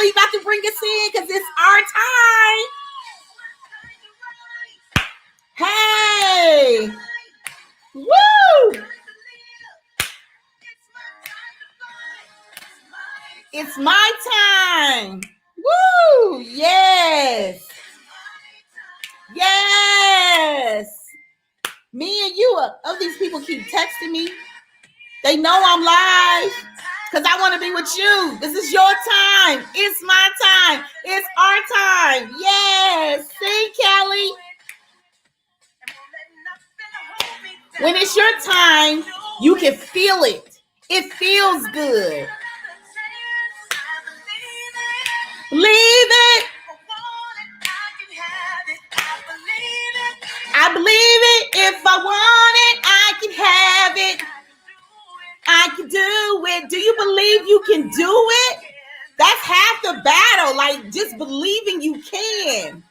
Kelly about to bring us in because it's our time. Hey. Woo. It's my time. Woo. Yes. Yes. Me and you, these people keep texting me. They know I'm live because I want to be with you. This is your time. It's my time. It's our time. Yes. See, Kelly? When it's your time, you can feel it. It feels good. Believe it. I believe it. If I want it, I can have it. I can do it. Do you believe you can do it? That's half the battle. Like just believing you can.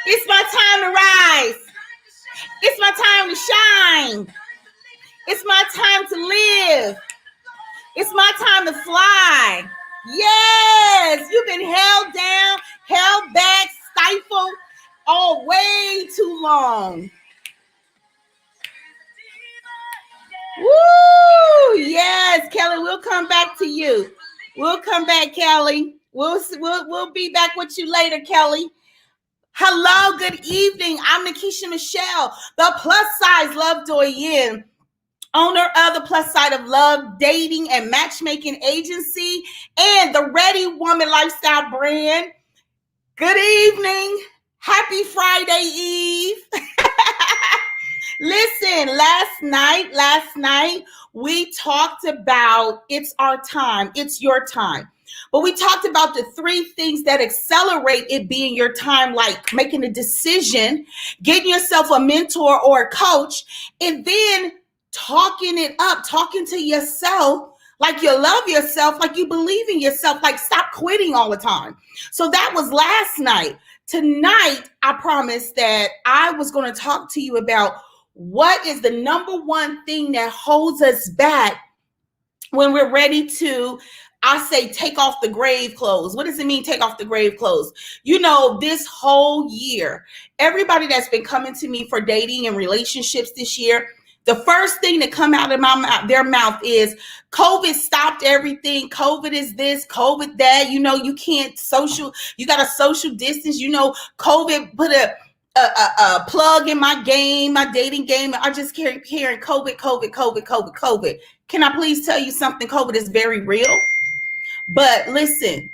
It's my time to rise. It's my time to shine. It's my time to live. It's my time to fly. Yes, you've been held down, held back, stifled all way too long. Woo! Yes, Kelly, we'll come back to you. We'll come back, Kelly. We'll be back with you later, Kelly. Hello, good evening. I'm Nikisha Michelle, the plus size love doyen, owner of the Plus Side of Love dating and matchmaking agency and the Ready Woman lifestyle brand. Good evening. Happy Friday Eve. Listen, last night, we talked about it's our time. It's your time. But we talked about the 3 things that accelerate it being your time, like making a decision, getting yourself a mentor or a coach, and then talking it up, talking to yourself like you love yourself, like you believe in yourself, like stop quitting all the time. So that was last night. Tonight, I promised that I was going to talk to you about what is the number one thing that holds us back when we're ready to, I say, take off the grave clothes. What does it mean, take off the grave clothes? You know, this whole year, everybody that's been coming to me for dating and relationships this year, the first thing that come out of their mouth is COVID stopped everything. COVID is this, COVID that, you know, you can't you got to social distance. You know, COVID put a plug in my game, my dating game. I just keep hearing COVID. Can I please tell you something? COVID is very real. But listen,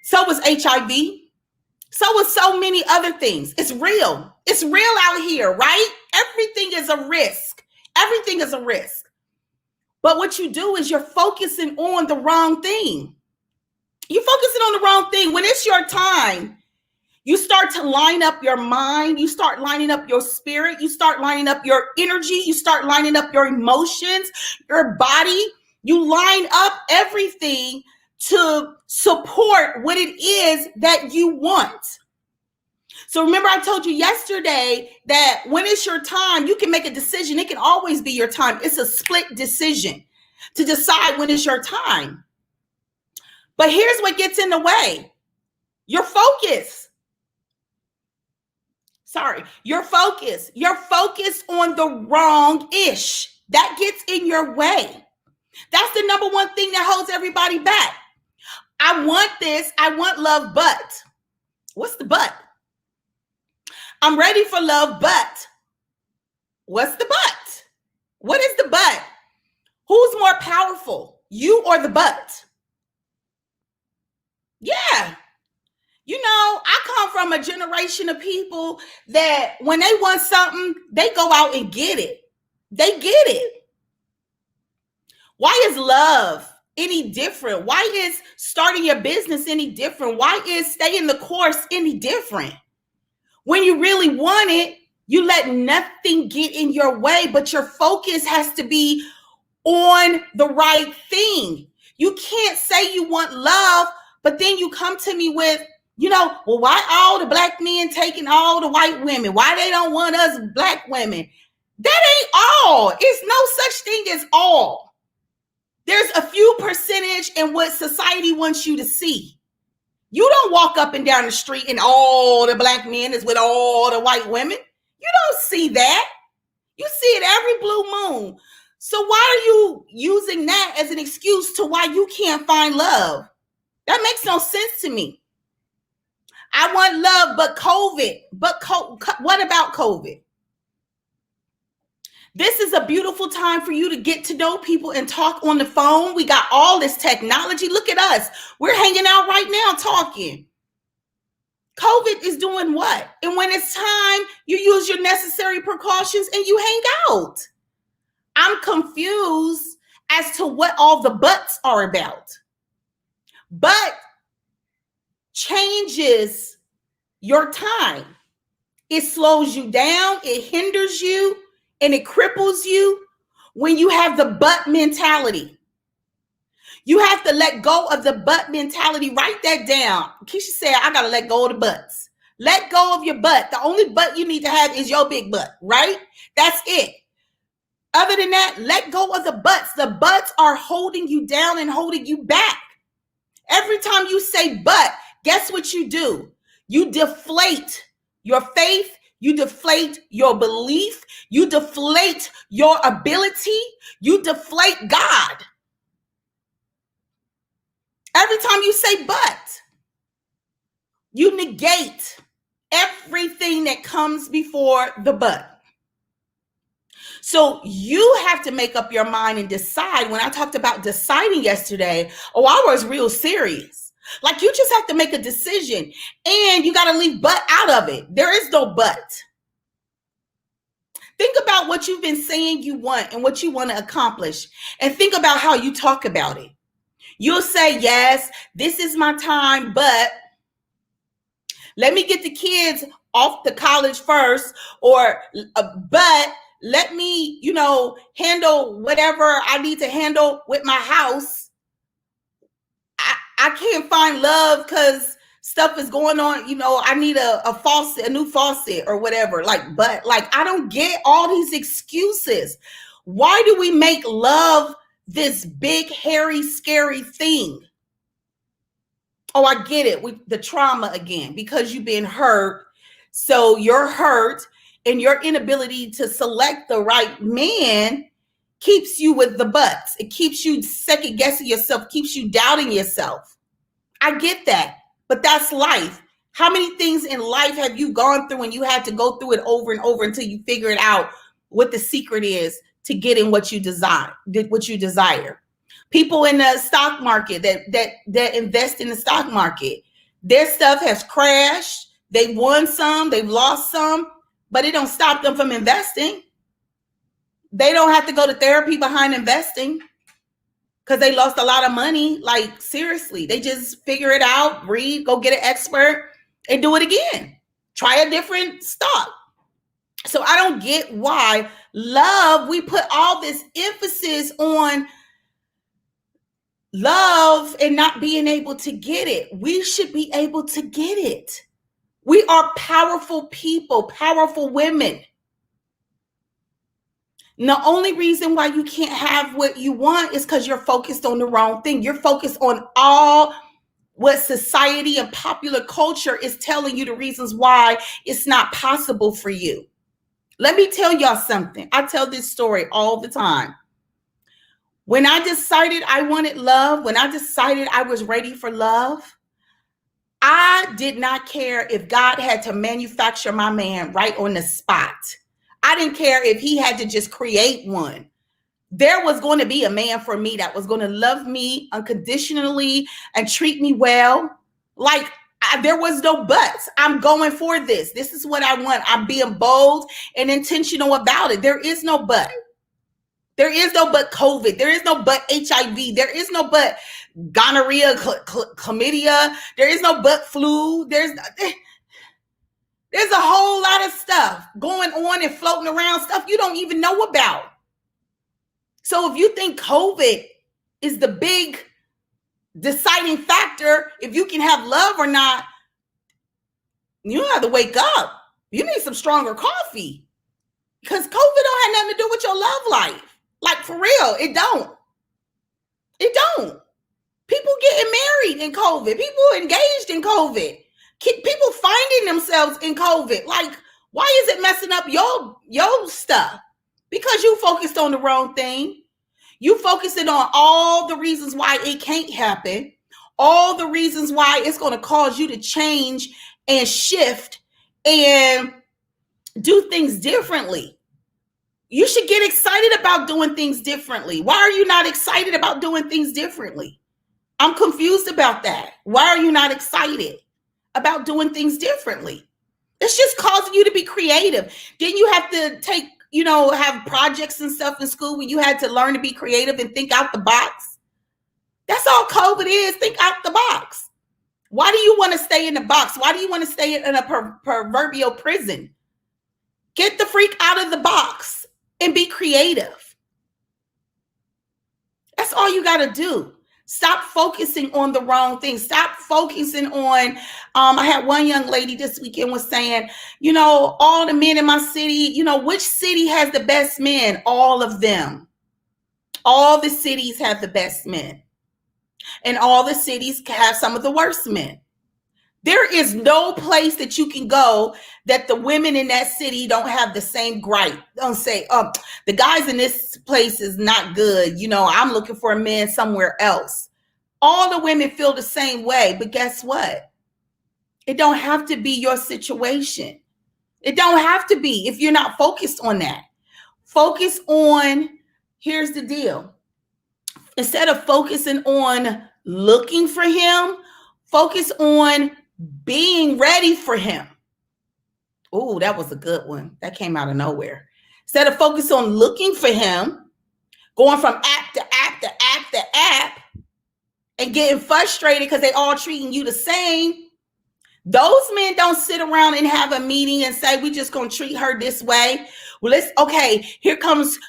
so was HIV. So was so many other things. It's real. It's real out here, right? Everything is a risk. Everything is a risk. But what you do is you're focusing on the wrong thing. You're focusing on the wrong thing. When it's your time, you start to line up your mind. You start lining up your spirit. You start lining up your energy. You start lining up your emotions, your body. You line up everything to support what it is that you want. So remember, I told you yesterday that when it's your time, you can make a decision. It can always be your time. It's a split decision to decide when it's your time. But here's what gets in the way. Your focus. Your focus. You're focused on the wrong ish. That gets in your way. That's the number one thing that holds everybody back. I want this. I want love, but what's the but? I'm ready for love, but what's the but? What is the but? Who's more powerful, you or the but? Yeah. You know, I come from a generation of people that when they want something, they go out and get it. They get it. Why is love any different? Why is starting your business any different? Why is staying the course any different? When you really want it, you let nothing get in your way, but your focus has to be on the right thing. You can't say you want love, but then you come to me with, you know, well, why all the black men taking all the white women? Why they don't want us black women? That ain't all. It's no such thing as all. There's a few percentage in what society wants you to see. You don't walk up and down the street and all the black men is with all the white women. You don't see that. You see it every blue moon. So why are you using that as an excuse to why you can't find love? That makes no sense to me. I want love, but COVID. What about COVID? This is a beautiful time for you to get to know people and talk on the phone. We got all this technology. Look at us. We're hanging out right now talking. COVID is doing what? And when it's time, you use your necessary precautions and you hang out. I'm confused as to what all the buts are about. But changes your time. It slows you down, it hinders you, and it cripples you when you have the but mentality. You have to let go of the but mentality. Write that down. Keisha said, I got to let go of the butts. Let go of your butt. The only butt you need to have is your big butt, right? That's it. Other than that, let go of the butts. The butts are holding you down and holding you back. Every time you say but, guess what you do? You deflate your faith. You deflate your belief. You deflate your ability. You deflate God. Every time you say but, you negate everything that comes before the but. So you have to make up your mind and decide. When I talked about deciding yesterday, I was real serious. Like, you just have to make a decision and you got to leave but out of it. There is no but. Think about what you've been saying you want and what you want to accomplish, and think about how you talk about it. You'll say, yes, this is my time, but let me get the kids off to college first, or but let me, handle whatever I need to handle with my house. I can't find love because stuff is going on. I need a faucet, a new faucet or whatever. But I don't get all these excuses. Why do we make love this big, hairy, scary thing? Oh, I get it. The trauma again, because you've been hurt. So you're hurt, and your inability to select the right man keeps you with the buts. It keeps you second guessing yourself, keeps you doubting yourself. I get that, but that's life. How many things in life have you gone through and you had to go through it over and over until you figure it out what the secret is to getting what you desire? People in the stock market that invest in the stock market, their stuff has crashed. They won some, they've lost some, but it don't stop them from investing. They don't have to go to therapy behind investing because they lost a lot of money. Like, seriously, they just figure it out, read, go get an expert and do it again. Try a different stock. So I don't get why love, we put all this emphasis on love and not being able to get it. We should be able to get it. We are powerful people, powerful women. And the only reason why you can't have what you want is because you're focused on the wrong thing. You're focused on all what society and popular culture is telling you the reasons why it's not possible for you. Let me tell y'all something. I tell this story all the time. When I decided I wanted love, when I decided I was ready for love, I did not care if God had to manufacture my man right on the spot. I didn't care if he had to just create one. There was going to be a man for me that was going to love me unconditionally and treat me well. There was no buts. I'm going for this. This is what I want. I'm being bold and intentional about it. There is no but. There is no but COVID. There is no but HIV. There is no but gonorrhea, chlamydia. There is no but flu. There's a whole lot of stuff going on and floating around, stuff you don't even know about. So if you think COVID is the big deciding factor, if you can have love or not, you have to wake up. You need some stronger coffee, because COVID don't have nothing to do with your love life. Like, for real, it don't. It don't. People getting married in COVID. People engaged in COVID. People finding themselves in COVID. Like, why is it messing up your stuff? Because you focused on the wrong thing. You focusing on all the reasons why it can't happen, all the reasons why it's going to cause you to change and shift and do things differently. You should get excited about doing things differently. Why are you not excited about doing things differently? I'm confused about that. Why are you not excited about doing things differently? It's just causing you to be creative. Didn't you have to take, have projects and stuff in school when you had to learn to be creative and think out the box? That's all COVID is. Think out the box. Why do you want to stay in the box? Why do you want to stay in a proverbial prison? Get the freak out of the box and be creative. That's all you got to do. Stop focusing on the wrong things. Stop focusing on, I had one young lady this weekend was saying, all the men in my city, which city has the best men? All of them. All the cities have the best men. And all the cities have some of the worst men. There is no place that you can go that the women in that city don't have the same gripe. Don't say, the guys in this place is not good. I'm looking for a man somewhere else. All the women feel the same way. But guess what? It don't have to be your situation. It don't have to be if you're not focused on that. Focus on, here's the deal. Instead of focusing on looking for him, focus on being ready for him. Oh, that was a good one. That came out of nowhere. Instead of focus on looking for him, going from app to app to app to app and getting frustrated because they all treating you the same. Those men don't sit around and have a meeting and say, we just going to treat her this way. Well, here comes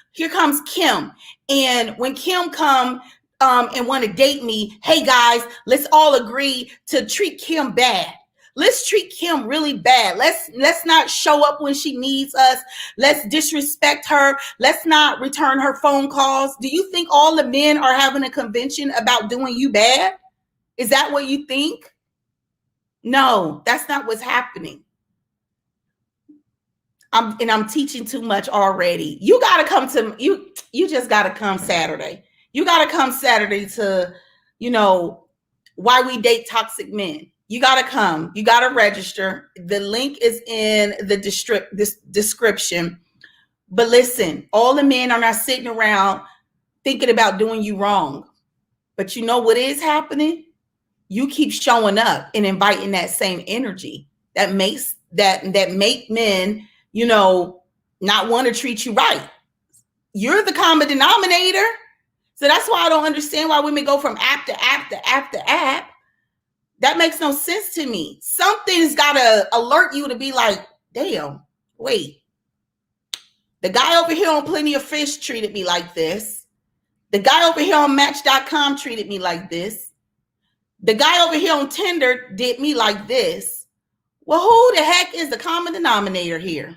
Kim. And when Kim come and want to date me, hey guys, let's all agree to treat Kim bad. Let's treat Kim really bad. Let's not show up when she needs us. Let's disrespect her. Let's not return her phone calls. Do you think all the men are having a convention about doing you bad? Is that what you think? No, that's not what's happening. I'm teaching too much already. You got to come to you just got to come Saturday. You got to come Saturday to, why we date toxic men. You got to come. You got to register. The link is in the description. But listen, all the men are not sitting around thinking about doing you wrong. But you know what is happening? You keep showing up and inviting that same energy that makes make men, not want to treat you right. You're the common denominator. So that's why I don't understand why women go from app to app to app to app. That makes no sense to me. Something's got to alert you to be like, damn, wait. The guy over here on Plenty of Fish treated me like this. The guy over here on Match.com treated me like this. The guy over here on Tinder did me like this. Well, who the heck is the common denominator here?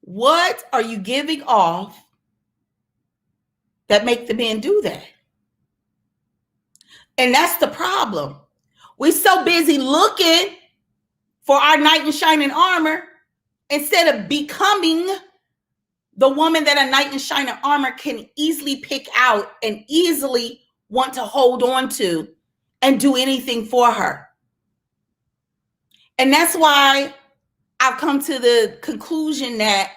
What are you giving off that make the men do that? And that's the problem. We're so busy looking for our knight in shining armor instead of becoming the woman that a knight in shining armor can easily pick out and easily want to hold on to and do anything for her. And that's why I've come to the conclusion that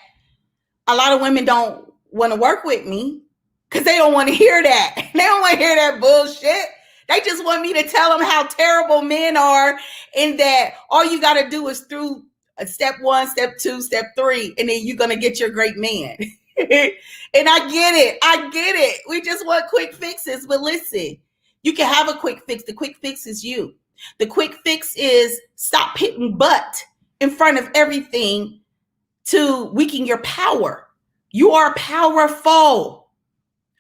a lot of women don't want to work with me because they don't want to hear that. They don't want to hear that bullshit. They just want me to tell them how terrible men are and that all you got to do is through step 1, step 2, step 3, and then you're going to get your great man. And I get it. We just want quick fixes. But listen, you can have a quick fix. The quick fix is you. The quick fix is stop hitting butt in front of everything to weaken your power. You are powerful.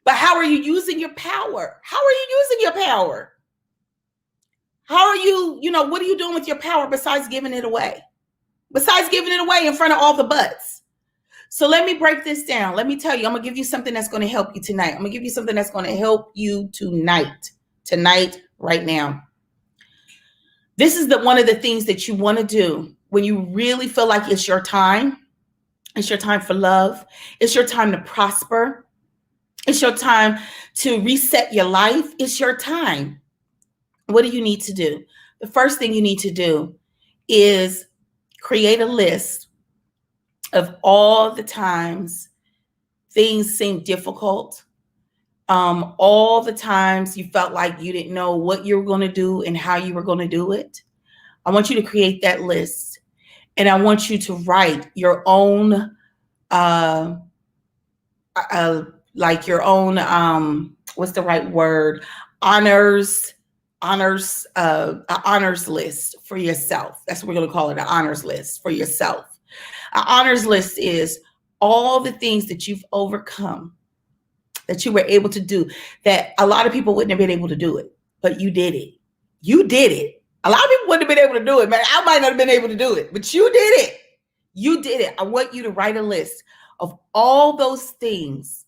But how are you using your power? How are you using your power? How are you, what are you doing with your power besides giving it away? Besides giving it away in front of all the butts. So let me break this down. Let me tell you, I'm going to give you something that's going to help you tonight. I'm going to give you something that's going to help you tonight, right now. This is one of the things that you want to do when you really feel like it's your time. It's your time for love. It's your time to prosper. It's your time to reset your life. It's your time. What do you need to do? The first thing you need to do is create a list of all the times things seemed difficult, all the times you felt like you didn't know what you were going to do and how you were going to do it. I want you to create that list, and I want you to write your own, what's the right word? Honors list for yourself. That's what we're going to call it, an honors list for yourself. An honors list is all the things that you've overcome, that you were able to do, that a lot of people wouldn't have been able to do it, but you did it. You did it. A lot of people wouldn't have been able to do it, man. I might not have been able to do it, but you did it. You did it. I want you to write a list of all those things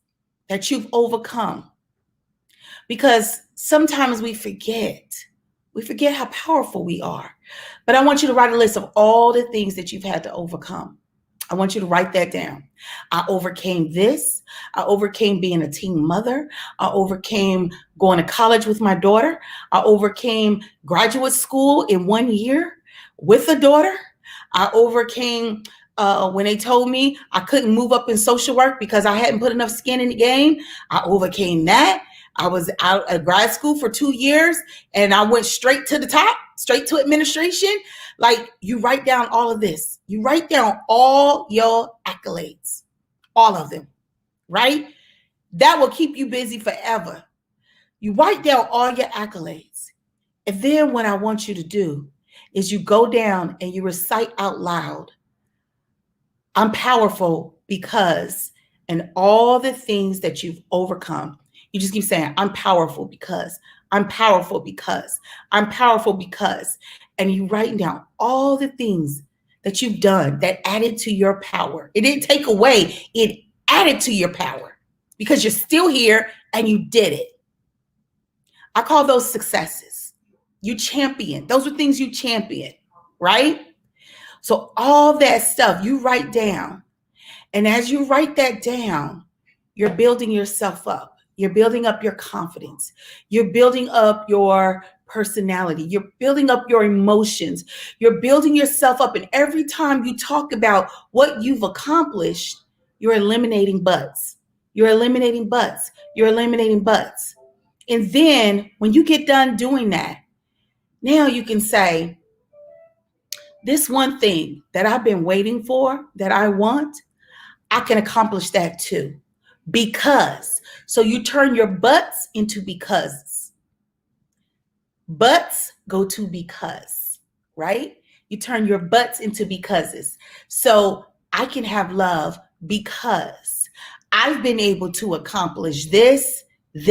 that you've overcome, because sometimes we forget how powerful we are. But I want you to write a list of all the things that you've had to overcome. I want you to write that down. I overcame this. I overcame being a teen mother. I overcame going to college with my daughter. I overcame graduate school in 1 year with a daughter. I overcame when they told me I couldn't move up in social work because I hadn't put enough skin in the game. I overcame that. I was out of grad school for 2 years and I went straight to the top, straight to administration. Like, you write down all of this. You write down all your accolades, all of them, right? That will keep you busy forever. You write down all your accolades. And then what I want you to do is you go down and you recite out loud, I'm powerful because, and all the things that you've overcome. You just keep saying, I'm powerful because, I'm powerful because, I'm powerful because. And you write down all the things that you've done that added to your power. It didn't take away, it added to your power because you're still here and you did it. I call those successes. You champion. Those are things you champion, right? So all that stuff you write down. And as you write that down, you're building yourself up. You're building up your confidence. You're building up your personality. You're building up your emotions. You're building yourself up. And every time you talk about what you've accomplished, you're eliminating buts. You're eliminating buts. You're eliminating buts. And then when you get done doing that, now you can say, this one thing that I've been waiting for, that I want, I can accomplish that too. Because. So you turn your buts into becauses. Buts go to because, right? You turn your buts into becauses. So I can have love because I've been able to accomplish this, and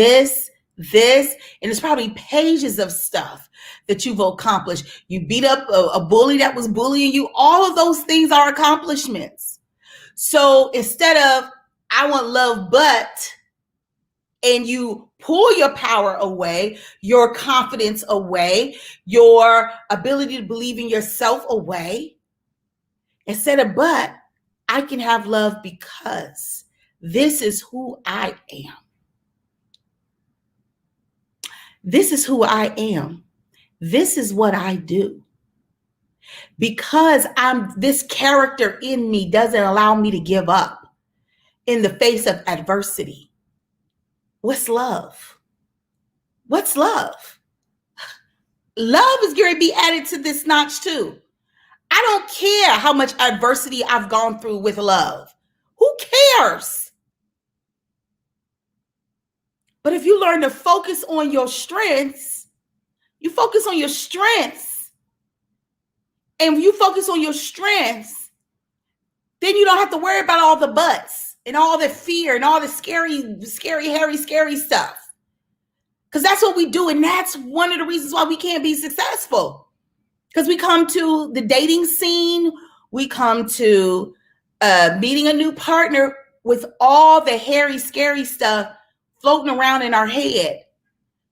it's probably pages of stuff that you've accomplished. You beat up a bully that was bullying you. All of those things are accomplishments. So instead of, I want love, but, and you pull your power away, your confidence away, your ability to believe in yourself away, instead of, but, I can have love because this is who I am. This is who I am. This is what I do. Because this character in me doesn't allow me to give up in the face of adversity. What's love? What's love? Love is going to be added to this notch too. I don't care how much adversity I've gone through with love. Who cares? But if you learn to focus on your strengths, you focus on your strengths. And when you focus on your strengths, then you don't have to worry about all the buts and all the fear and all the scary, hairy, scary stuff. Because that's what we do. And that's one of the reasons why we can't be successful. Because we come to the dating scene, we come to Meeting a new partner with all the hairy, scary stuff floating around in our head,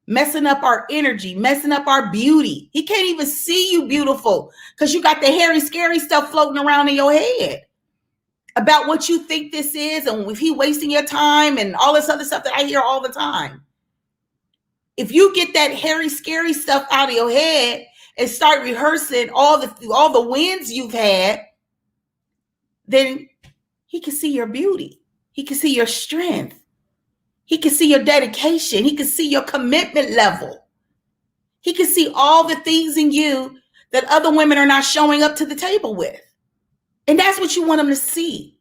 messing up our energy, messing up our beauty. He can't even see you beautiful because you got the hairy, scary stuff floating around in your head about what you think this is and if he wasting your time and all this other stuff that I hear all the time. If you get that hairy, scary stuff out of your head and start rehearsing all the wins you've had, then he can see your beauty. He can see your strength. He can see your dedication. He can see your commitment level. He can see all the things in you that other women are not showing up to the table with. And that's what you want him to see.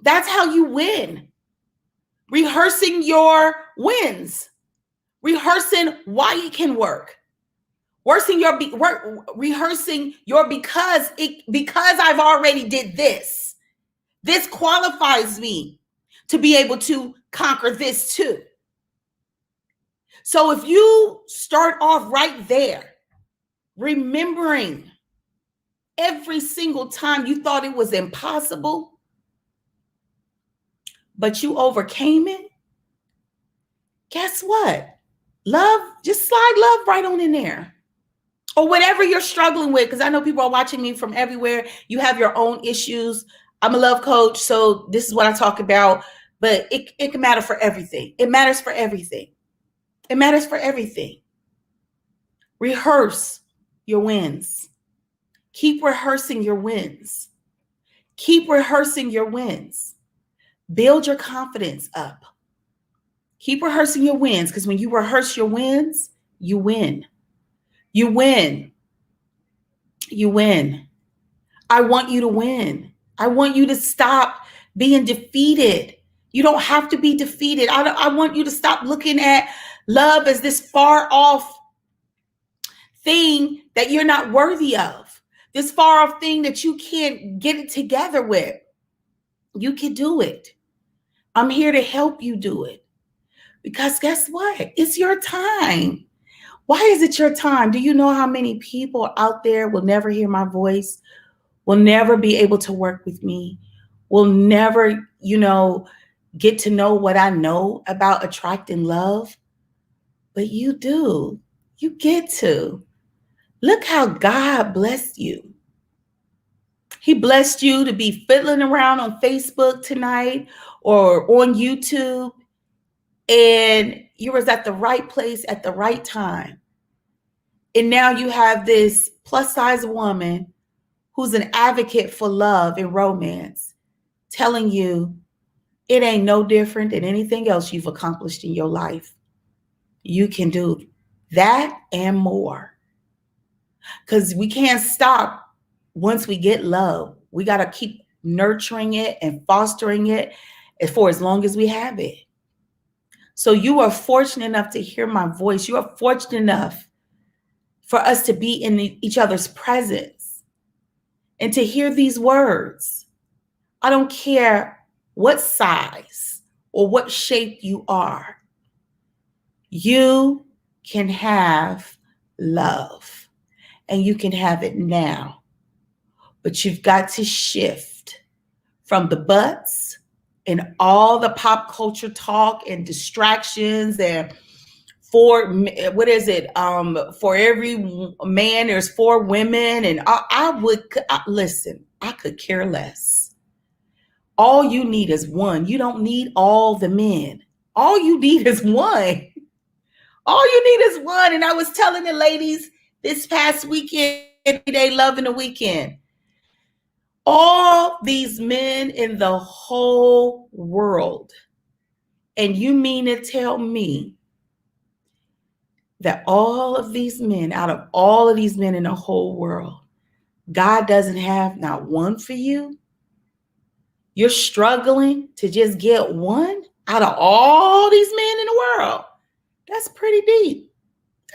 That's how you win. Rehearsing your wins. Rehearsing why it can work. Rehearsing your because I've already did this. This qualifies me to be able to conquer this too. So if you start off right there, remembering every single time you thought it was impossible, but you overcame it, guess what? Love, just slide love right on in there. Or whatever you're struggling with, because I know people are watching me from everywhere. You have your own issues. I'm a love coach, so this is what I talk about. But it can matter for everything. It matters for everything. It matters for everything. Rehearse your wins. Keep rehearsing your wins. Keep rehearsing your wins. Build your confidence up. Keep rehearsing your wins, because when you rehearse your wins, you win. You win. You win. I want you to win. I want you to stop being defeated. You don't have to be defeated. I want you to stop looking at love as this far off thing that you're not worthy of. This far off thing that you can't get it together with. You can do it. I'm here to help you do it. Because guess what? It's your time. Why is it your time? Do you know how many people out there will never hear my voice, will never be able to work with me, will never, get to know what I know about attracting love? But you do. You get to. Look how God blessed you. He blessed you to be fiddling around on Facebook tonight or on YouTube, and you was at the right place at the right time. And now you have this plus size woman who's an advocate for love and romance telling you it ain't no different than anything else you've accomplished in your life. You can do that and more. Because we can't stop once we get love. We got to keep nurturing it and fostering it for as long as we have it. So you are fortunate enough to hear my voice. You are fortunate enough for us to be in each other's presence and to hear these words. I don't care what size or what shape you are. You can have love, and you can have it now. But you've got to shift from the buts and all the pop culture talk and distractions and for every man there's 4 women, and listen, I could care less. All you need is one. You don't need all the men. All you need is one. All you need is one. And I was telling the ladies this past weekend, they loving the weekend. All these men in the whole world, and you mean to tell me that all of these men, out of all of these men in the whole world, God doesn't have not one for you? You're struggling to just get one out of all these men in the world. That's pretty deep.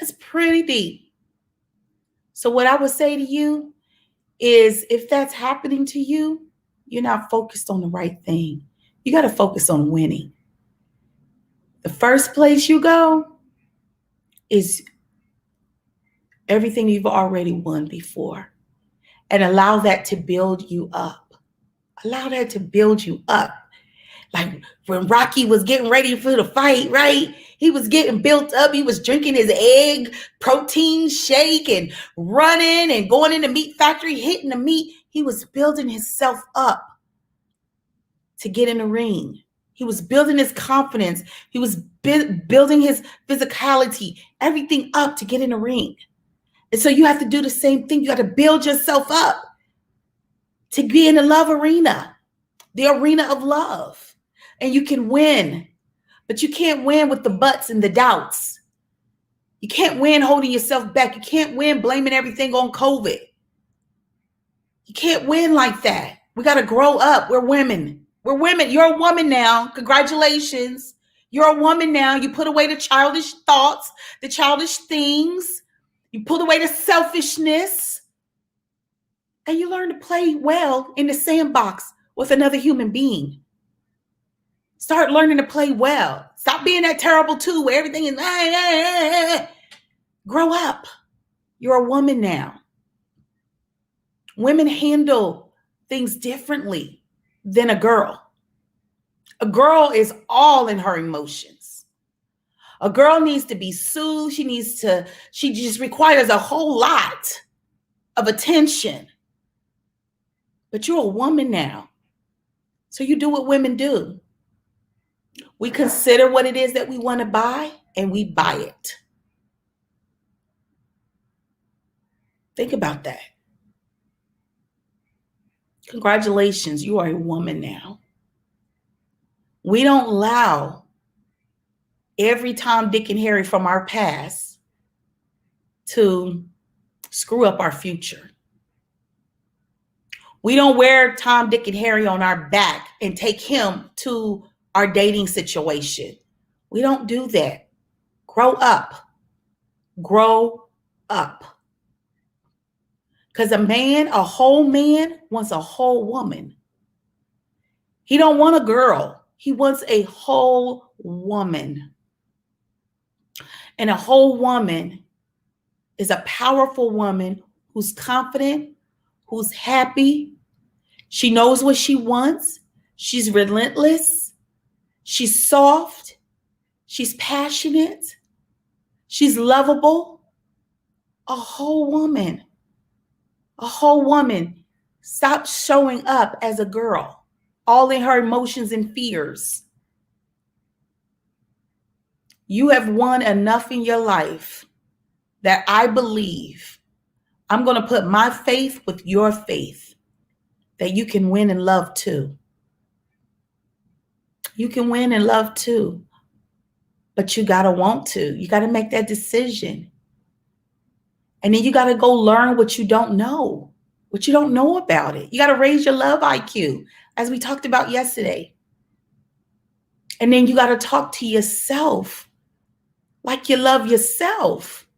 That's pretty deep. So what I would say to you is, if that's happening to you, you're not focused on the right thing. You got to focus on winning. The first place you go is everything you've already won before, and allow that to build you up. Allow that to build you up. Like when Rocky was getting ready for the fight, right? He was getting built up. He was drinking his egg protein shake and running and going in the meat factory, hitting the meat. He was building himself up to get in the ring. He was building his confidence. He was building his physicality, everything up to get in the ring. And so you have to do the same thing. You got to build yourself up to be in the love arena, the arena of love. And you can win, but you can't win with the buts and the doubts. You can't win holding yourself back. You can't win blaming everything on COVID. You can't win like that. We got to grow up. We're women. We're women. You're a woman now. Congratulations. You're a woman now. You put away the childish thoughts, the childish things. You put away the selfishness. And you learn to play well in the sandbox with another human being. Start learning to play well. Stop being that terrible two where everything is. Grow up. You're a woman now. Women handle things differently than a girl. A girl is all in her emotions. A girl needs to be soothed. She just requires a whole lot of attention. But you're a woman now. So you do what women do. We consider what it is that we want to buy and we buy it. Think about that. Congratulations, you are a woman now. We don't allow every Tom, Dick, and Harry from our past to screw up our future. We don't wear Tom, Dick, and Harry on our back and take him to our dating situation. We don't do that. Grow up. Grow up. Because a whole man wants a whole woman. He don't want a girl. He wants a whole woman. And a whole woman is a powerful woman who's confident, who's happy. She knows what she wants. She's relentless. She's soft. She's passionate. She's lovable. A whole woman. A whole woman. Stop showing up as a girl, all in her emotions and fears. You have won enough in your life that I believe I'm going to put my faith with your faith that you can win and love too. You can win and love too, but you got to want to. You got to make that decision. And then you got to go learn what you don't know about it. You got to raise your love IQ, as we talked about yesterday. And then you got to talk to yourself like you love yourself.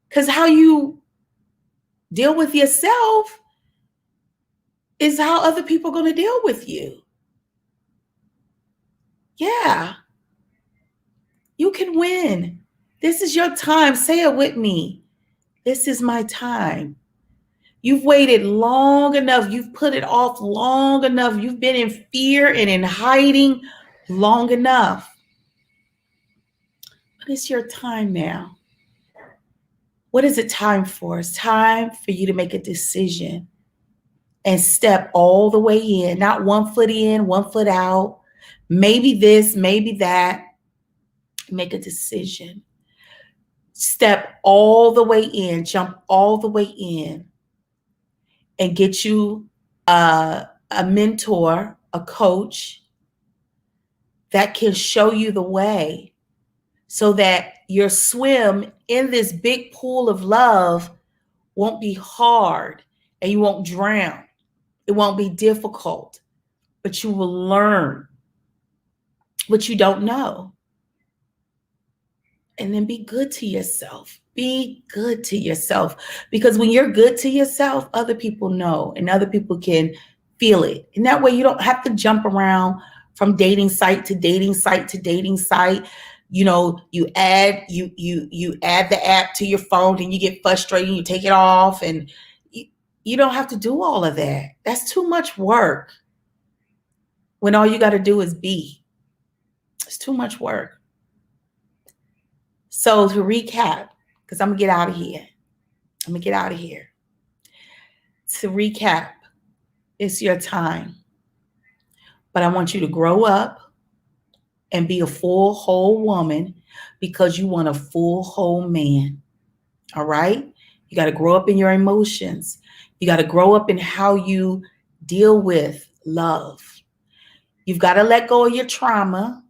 Because how you deal with yourself is how other people are going to deal with you. Yeah. You can win. This is your time. Say it with me. This is my time. You've waited long enough. You've put it off long enough. You've been in fear and in hiding long enough. But it's your time now. What is it time for? It's time for you to make a decision and step all the way in, not 1 foot in, 1 foot out. Maybe this, maybe that. Make a decision. Step all the way in, jump all the way in, and get you a mentor, a coach that can show you the way so that your swim in this big pool of love won't be hard and you won't drown. It won't be difficult, but you will learn what you don't know. And then be good to yourself. Be good to yourself. Because when you're good to yourself, other people know and other people can feel it. And that way you don't have to jump around from dating site to dating site to dating site. You know, you add the app to your phone and you get frustrated and you take it off. And you don't have to do all of that. That's too much work. when all you got to do is be. It's too much work. So to recap, because I'm going to get out of here. To recap, it's your time. But I want you to grow up and be a full, whole woman because you want a full, whole man. All right? You got to grow up in your emotions. You got to grow up in how you deal with love. You've got to let go of your trauma,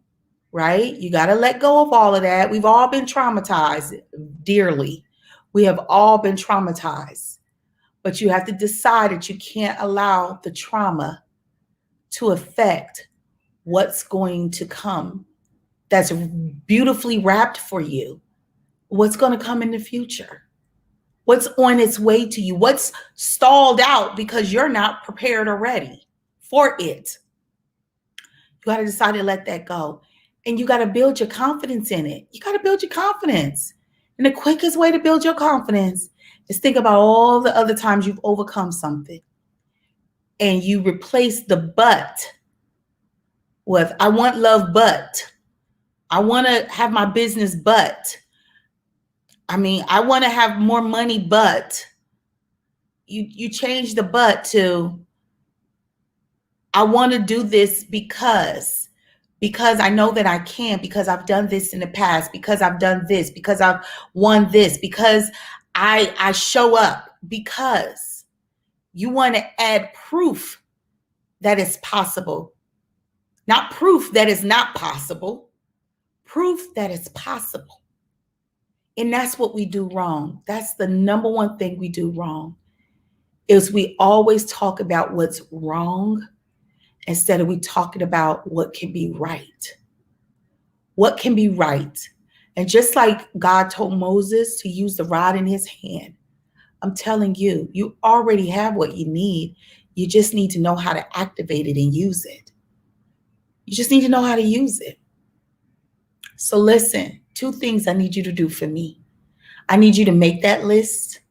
right? You got to let go of all of that. We've all been traumatized dearly. We have all been traumatized. But you have to decide that you can't allow the trauma to affect what's going to come that's beautifully wrapped for you. What's going to come in the future? What's on its way to you? What's stalled out because you're not prepared or ready for it? You got to decide to let that go. And you got to build your confidence in it. You got to build your confidence. And the quickest way to build your confidence is think about all the other times you've overcome something. And you replace the but with, I want love, but I want to have my business, but I want to have more money, but you change the but to, I want to do this because I know that I can, because I've done this in the past, because I've done this, because I've won this, because I show up, because you want to add proof that it's possible. Not proof that it's not possible, proof that it's possible. And that's what we do wrong. That's the number one thing we do wrong, is we always talk about what's wrong instead of we talking about what can be right. What can be right? And just like God told Moses to use the rod in his hand, I'm telling you, you already have what you need. You just need to know how to activate it and use it. You just need to know how to use it. So listen, 2 things I need you to do for me. I need you to make that list.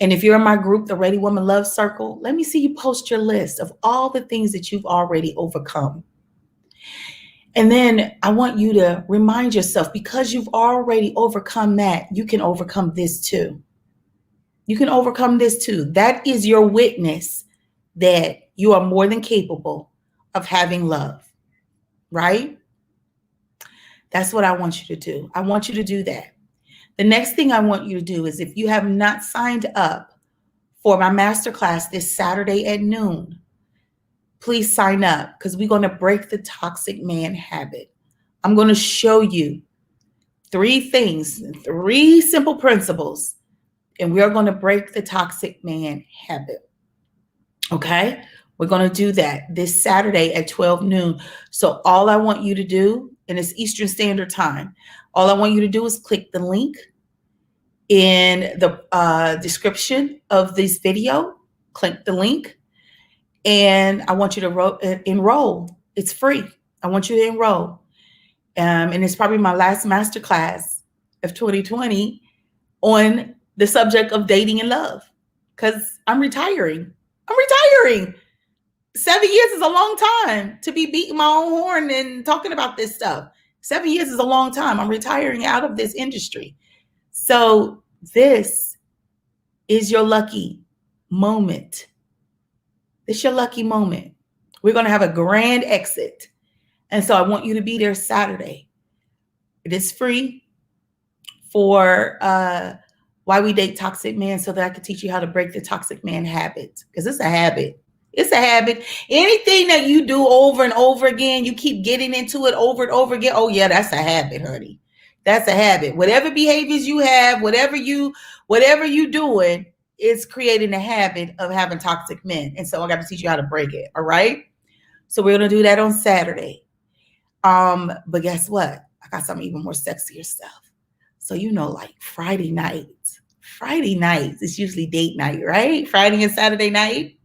And if you're in my group, the Ready Woman Love Circle, let me see you post your list of all the things that you've already overcome. And then I want you to remind yourself, because you've already overcome that, you can overcome this too. You can overcome this too. That is your witness that you are more than capable of having love, right? That's what I want you to do. I want you to do that. The next thing I want you to do is, if you have not signed up for my masterclass this Saturday at noon, please sign up, because we're going to break the toxic man habit. I'm going to show you 3 things, 3 simple principles, and we are going to break the toxic man habit. Okay? We're going to do that this Saturday at 12 noon. So all I want you to do, and it's Eastern Standard Time, all I want you to do is click the link in the description of this video. Click the link, and I want you to enroll. It's free. I want you to enroll. And it's probably my last masterclass of 2020 on the subject of dating and love, because I'm retiring. 7 years is a long time to be beating my own horn and talking about this stuff. 7 years is a long time. I'm retiring out of this industry. So this is your lucky moment. It's your lucky moment. We're going to have a grand exit. And so I want you to be there Saturday. It is free for Why We Date Toxic Men, so that I can teach you how to break the toxic man habit, because it's a habit. It's a habit. Anything that you do over and over again, you keep getting into it over and over again. Oh yeah, that's a habit, honey. That's a habit. Whatever behaviors you have, whatever you doing, it's creating a habit of having toxic men. And so I got to teach you how to break it. All right. So we're going to do that on Saturday. But guess what? I got some even more sexier stuff. So, like Friday nights, it's usually date night, right? Friday and Saturday night.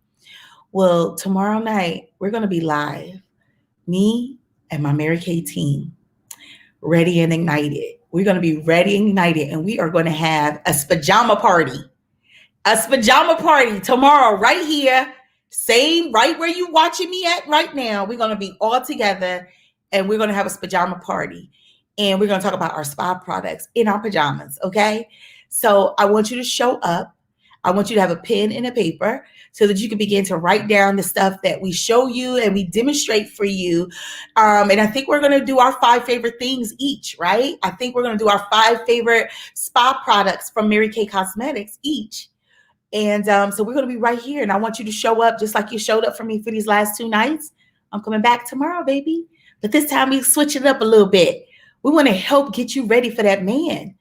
Well, tomorrow night, we're going to be live. Me and my Mary Kay team, ready and ignited. We're going to be ready and ignited, and we are going to have a pajama party tomorrow right here Same, right where you watching me at right now. We're going to be all together and we're going to have a pajama party. And we're going to talk about our spa products in our pajamas. Okay. So I want you to show up. I want you to have a pen and a paper so that you can begin to write down the stuff that we show you and we demonstrate for you. And I think we're going to do our 5 favorite things each, right? I think we're going to do our 5 favorite spa products from Mary Kay Cosmetics each. And so we're going to be right here. And I want you to show up just like you showed up for me for these last 2 nights. I'm coming back tomorrow, baby. But this time we switch it up a little bit. We want to help get you ready for that man.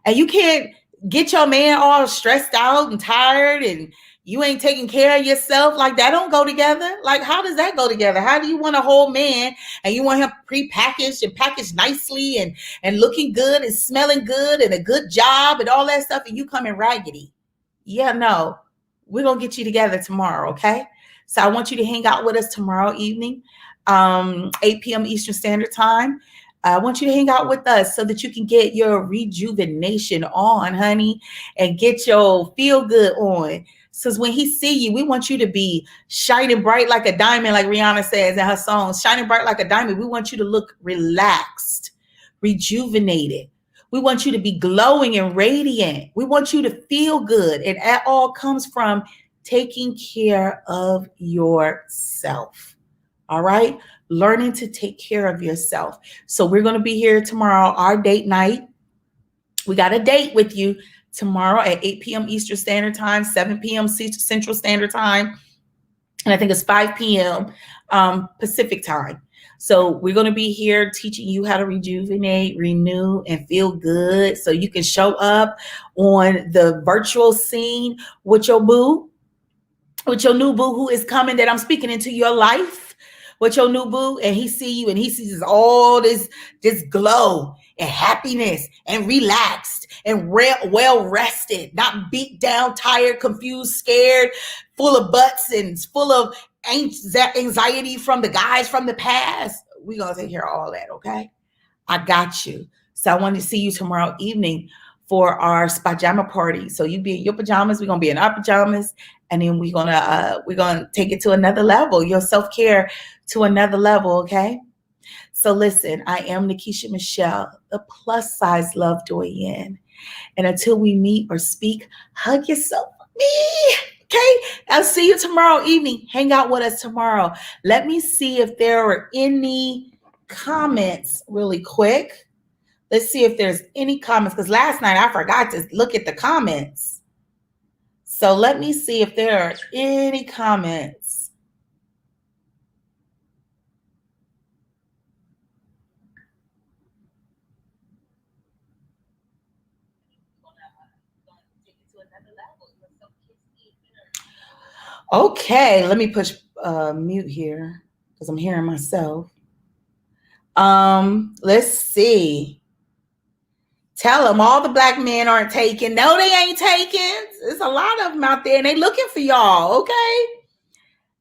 And you can't get your man all stressed out and tired and you ain't taking care of yourself. Like, that don't go together. Like, how does that go together? How do you want a whole man and you want him pre-packaged and packaged nicely and looking good and smelling good and a good job and all that stuff, and you coming raggedy? Yeah, no, we're going to get you together tomorrow, okay? So I want you to hang out with us tomorrow evening, 8 p.m. Eastern Standard Time. I want you to hang out with us so that you can get your rejuvenation on, honey, and get your feel good on. So when he see you, we want you to be shining bright like a diamond, like Rihanna says in her songs, shining bright like a diamond. We want you to look relaxed, rejuvenated. We want you to be glowing and radiant. We want you to feel good. And that all comes from taking care of yourself. All right? Learning to take care of yourself. So we're going to be here tomorrow, our date night. We got a date with you tomorrow at 8 p.m. Eastern Standard Time, 7 p.m. Central Standard Time. And I think it's 5 p.m. Pacific Time. So we're going to be here teaching you how to rejuvenate, renew, and feel good so you can show up on the virtual scene with your boo, with your new boo who is coming that I'm speaking into your life, with your new boo, and he see you and he sees all this glow and happiness and relaxed and well rested, not beat down, tired, confused, scared, full of butts and full of anxiety from the guys from the past. We're going to take care of all that, okay? I got you. So I want to see you tomorrow evening for our pajama party. So you be in your pajamas, we're going to be in our pajamas, and then we're going to take it to another level, your self-care to another level, okay? So listen, I am Nikisha Michelle, the plus size love doyen. And until we meet or speak, hug yourself with me. Okay, I'll see you tomorrow evening. Hang out with us tomorrow. Let me see if there are any comments really quick. Let's see if there's any comments, because last night I forgot to look at the comments. So let me see if there are any comments. Okay, let me push mute here because I'm hearing myself. Let's see. Tell them all the black men aren't taken. No, they ain't taken. There's a lot of them out there and they looking for y'all, okay?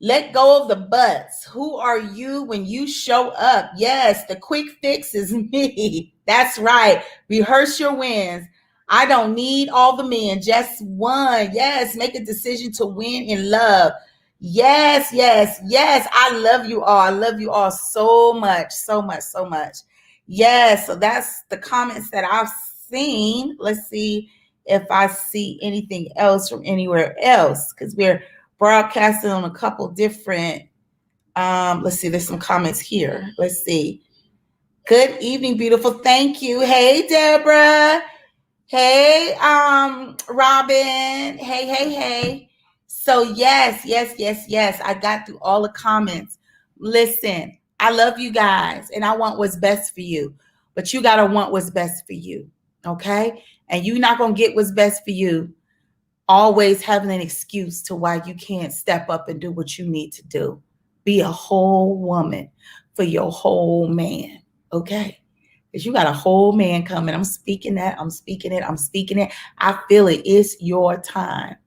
Let go of the butts. Who are you when you show up? Yes, the quick fix is me. That's right. Rehearse your wins. I don't need all the men, just one. Yes, make a decision to win in love. Yes, yes, yes. I love you all. I love you all so much, so much, so much. Yes, so that's the comments that I've seen. Let's see if I see anything else from anywhere else, because we're broadcasting on a couple different, let's see, there's some comments here. Let's see. Good evening, beautiful. Thank you. Hey, Deborah. Hey, Robin. Hey. So yes. I got through all the comments. Listen, I love you guys and I want what's best for you, but you got to want what's best for you. Okay. And you're not going to get what's best for you always having an excuse to why you can't step up and do what you need to do. Be a whole woman for your whole man. Okay. Because you got a whole man coming. I'm speaking that. I'm speaking it. I feel it. It's your time.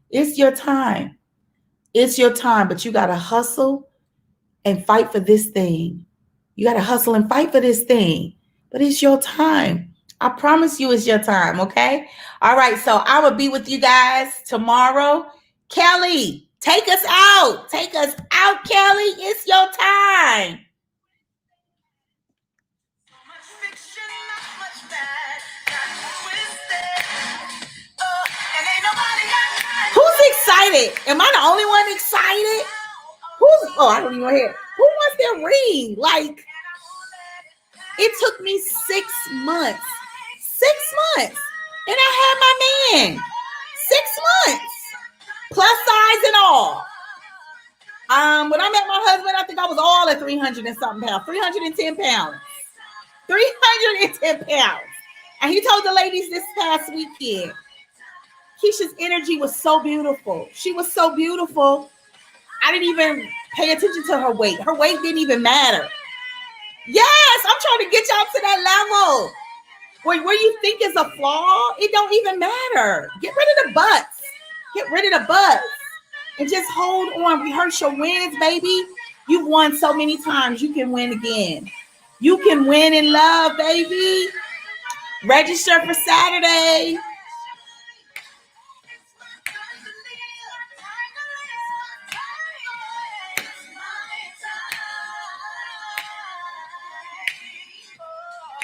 It's your time. It's your time. But you got to hustle and fight for this thing. You got to hustle and fight for this thing. But it's your time. I promise you it's your time. Okay. All right. So I will be with you guys tomorrow. Kelly, Take us out. Take us out, Kelly. It's your time. Who's excited? Am I the only one excited? I don't even hear. Who wants their ring? Like, it took me 6 months. 6 months. And I had my man. 6 months. Plus size and all. When I met my husband, I think I was all at 300 and something pounds. 310 pounds. 310 pounds. And he told the ladies this past weekend, Keisha's energy was so beautiful. She was so beautiful. I didn't even pay attention to her weight. Her weight didn't even matter. Yes, I'm trying to get y'all to that level. Where you think is a flaw, it don't even matter. Get rid of the butts. Get rid of the butts. And just hold on. Rehearse your wins, baby. You've won so many times. You can win again. You can win in love, baby. Register for Saturday.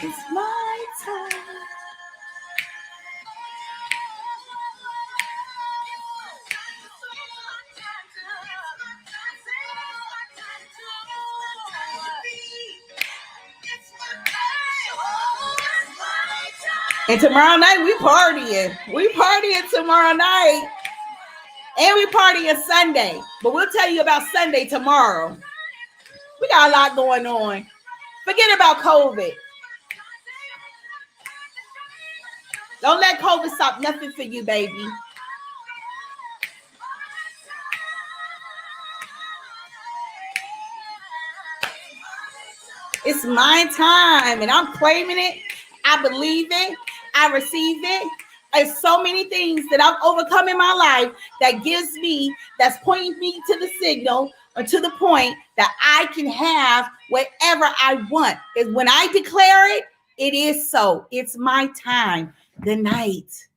It's my time. And tomorrow night we partying. We partying tomorrow night. And we partying Sunday. But we'll tell you about Sunday tomorrow. We got a lot going on. Forget about COVID. Don't let COVID stop nothing for you, baby. It's my time, and I'm claiming it. I believe it. I receive it. There's so many things that I've overcome in my life that's pointing me to the signal or to the point that I can have whatever I want. Is when I declare it, it is so. It's my time. Good night.